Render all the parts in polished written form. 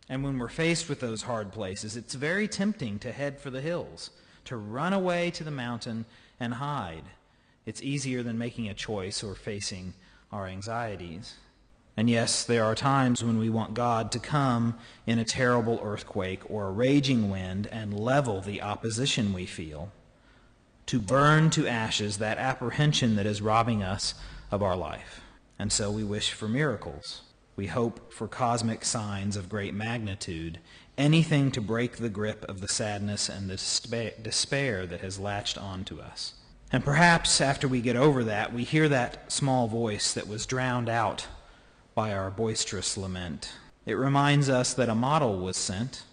And when we're faced with those hard places, it's very tempting to head for the hills, to run away to the mountain and hide. It's easier than making a choice or facing our anxieties. And yes, there are times when we want God to come in a terrible earthquake or a raging wind and level the opposition we feel, to burn to ashes that apprehension that is robbing us of our life. And so we wish for miracles. We hope for cosmic signs of great magnitude, anything to break the grip of the sadness and the despair that has latched on to us. And perhaps after we get over that, we hear that small voice that was drowned out by our boisterous lament. It reminds us that a model was sent,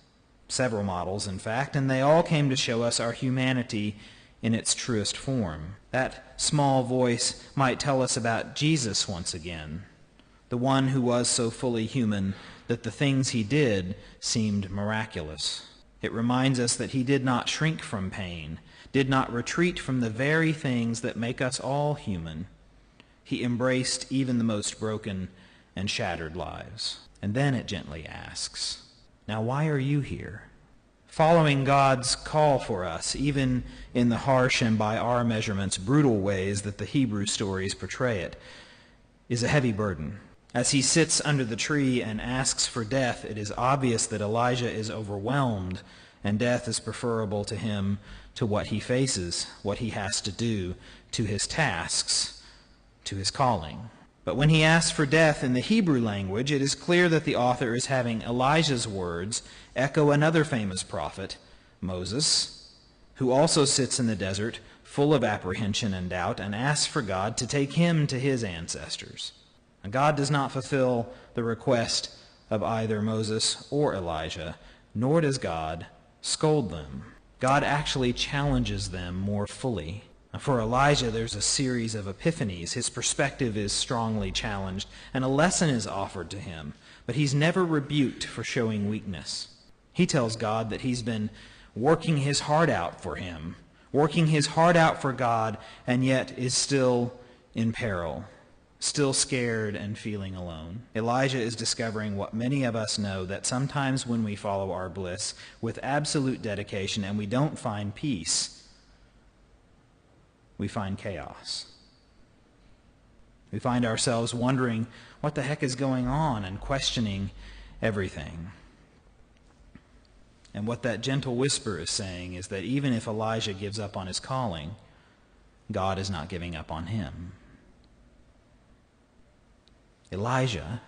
several models in fact, and they all came to show us our humanity in its truest form. That small voice might tell us about Jesus once again, the one who was so fully human that the things he did seemed miraculous. It reminds us that he did not shrink from pain, did not retreat from the very things that make us all human. He embraced even the most broken and shattered lives. And then it gently asks, now why are you here? Following God's call for us, even in the harsh and by our measurements brutal ways that the Hebrew stories portray it, is a heavy burden. As he sits under the tree and asks for death, it is obvious that Elijah is overwhelmed, and death is preferable to him to what he faces, what he has to do, to his tasks, to his calling. But when he asks for death in the Hebrew language, it is clear that the author is having Elijah's words echo another famous prophet, Moses, who also sits in the desert full of apprehension and doubt and asks for God to take him to his ancestors. And God does not fulfill the request of either Moses or Elijah, nor does God scold them. God actually challenges them more fully. For Elijah, there's a series of epiphanies. His perspective is strongly challenged, and a lesson is offered to him. But he's never rebuked for showing weakness. He tells God that he's been working his heart out for him, working his heart out for God, and yet is still in peril, still scared and feeling alone. Elijah is discovering what many of us know, that sometimes when we follow our bliss with absolute dedication and we don't find peace, we find chaos. We find ourselves wondering what the heck is going on and questioning everything. And what that gentle whisper is saying is that even if Elijah gives up on his calling, God is not giving up on him. Elijah,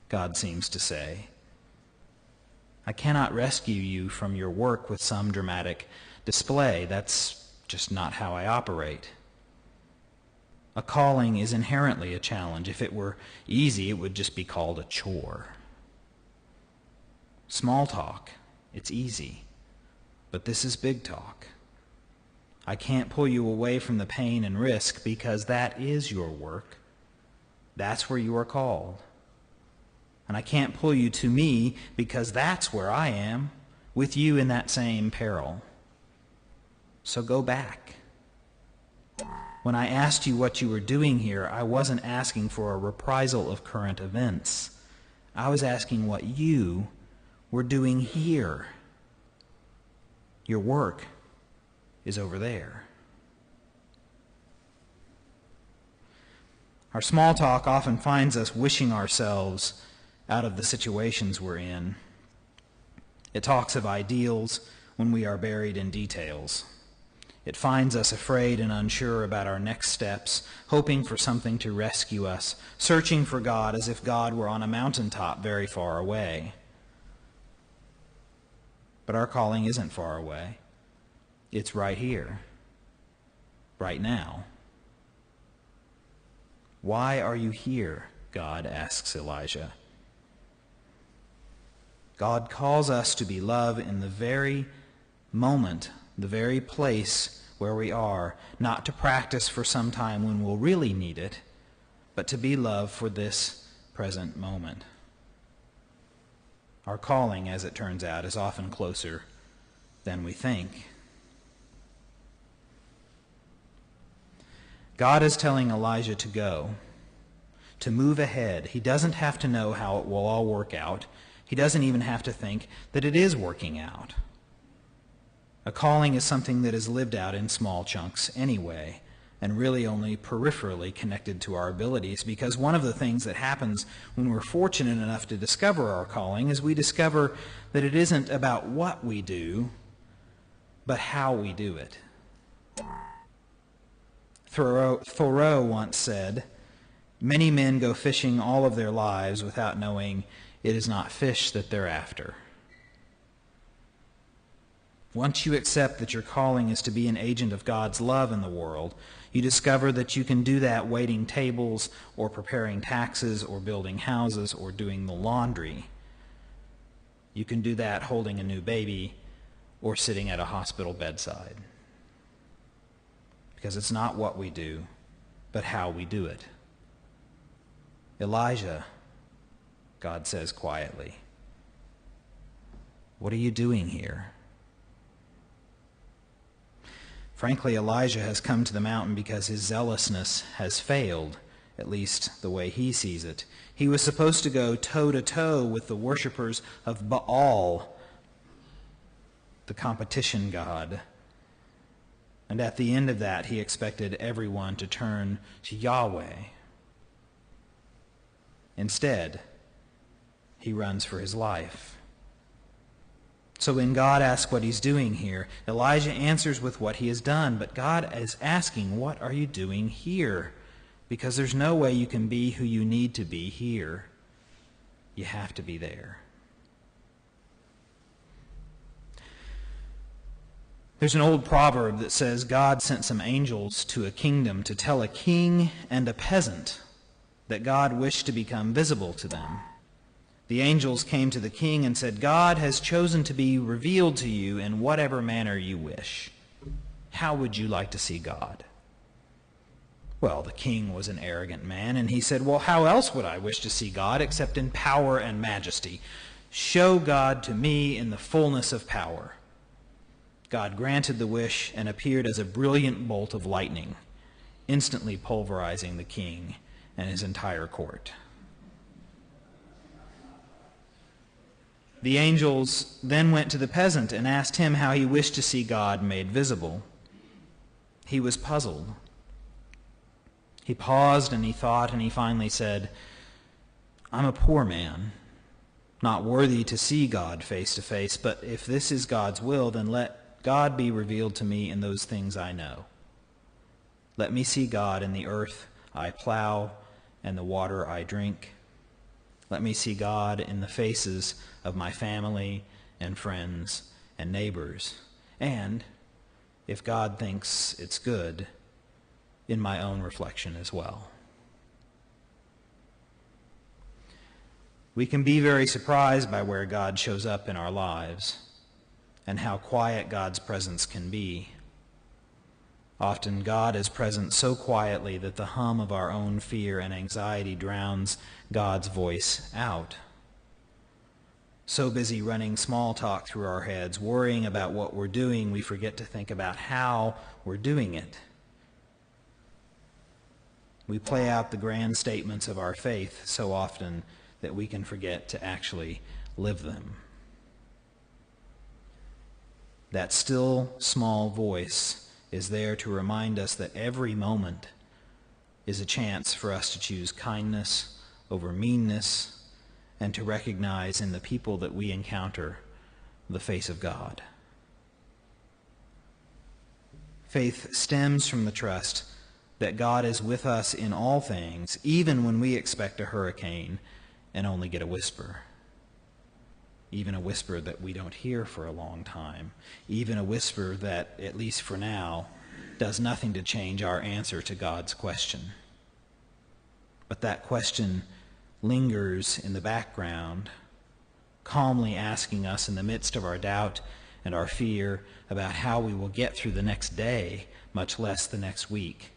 God seems to say, I cannot rescue you from your work with some dramatic display. That's just not how I operate. A calling is inherently a challenge. If it were easy, it would just be called a chore. Small talk, it's easy. But this is big talk. I can't pull you away from the pain and risk because that is your work. That's where you are called. And I can't pull you to me because that's where I am, with you in that same peril. So go back. When I asked you what you were doing here, I wasn't asking for a reprisal of current events. I was asking what you were doing here. Your work is over there. Our small talk often finds us wishing ourselves out of the situations we're in. It talks of ideals when we are buried in details. It finds us afraid and unsure about our next steps, hoping for something to rescue us, searching for God as if God were on a mountaintop very far away. But our calling isn't far away. It's right here, right now. Why are you here? God asks Elijah. God calls us to be love in the very moment, the very place where we are, not to practice for some time when we'll really need it, but to be love for this present moment. Our calling, as it turns out, is often closer than we think. God is telling Elijah to go, to move ahead. He doesn't have to know how it will all work out. He doesn't even have to think that it is working out. A calling is something that is lived out in small chunks anyway, and really only peripherally connected to our abilities, because one of the things that happens when we're fortunate enough to discover our calling is we discover that it isn't about what we do, but how we do it. Thoreau once said, "Many men go fishing all of their lives without knowing it is not fish that they're after." Once you accept that your calling is to be an agent of God's love in the world, you discover that you can do that waiting tables or preparing taxes or building houses or doing the laundry. You can do that holding a new baby or sitting at a hospital bedside. Because it's not what we do, but how we do it. "Elijah," God says quietly, "what are you doing here?" Frankly, Elijah has come to the mountain because his zealousness has failed, at least the way he sees it. He was supposed to go toe-to-toe with the worshipers of Baal, the competition god. And at the end of that, he expected everyone to turn to Yahweh. Instead, he runs for his life. So when God asks what he's doing here, Elijah answers with what he has done. But God is asking, what are you doing here? Because there's no way you can be who you need to be here. You have to be there. There's an old proverb that says God sent some angels to a kingdom to tell a king and a peasant that God wished to become visible to them. The angels came to the king and said, "God has chosen to be revealed to you in whatever manner you wish. How would you like to see God?" Well, the king was an arrogant man, and he said, "Well, how else would I wish to see God except in power and majesty? Show God to me in the fullness of power." God granted the wish and appeared as a brilliant bolt of lightning, instantly pulverizing the king and his entire court. The angels then went to the peasant and asked him how he wished to see God made visible. He was puzzled. He paused and he thought, and he finally said, "I'm a poor man, not worthy to see God face to face, but if this is God's will, then let God be revealed to me in those things I know. Let me see God in the earth I plow and the water I drink. Let me see God in the faces of my family and friends and neighbors, and, if God thinks it's good, in my own reflection as well." We can be very surprised by where God shows up in our lives and how quiet God's presence can be. Often God is present so quietly that the hum of our own fear and anxiety drowns God's voice out. So busy running small talk through our heads, worrying about what we're doing, we forget to think about how we're doing it. We play out the grand statements of our faith so often that we can forget to actually live them. That still, small voice is there to remind us that every moment is a chance for us to choose kindness over meanness and to recognize in the people that we encounter the face of God. Faith stems from the trust that God is with us in all things, even when we expect a hurricane and only get a whisper. Even a whisper that we don't hear for a long time. Even a whisper that, at least for now, does nothing to change our answer to God's question. But that question lingers in the background, calmly asking us in the midst of our doubt and our fear about how we will get through the next day, much less the next week.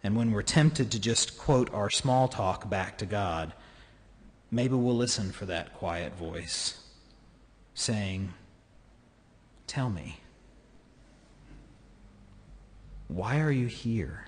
And when we're tempted to just quote our small talk back to God, maybe we'll listen for that quiet voice saying, "Tell me, why are you here?"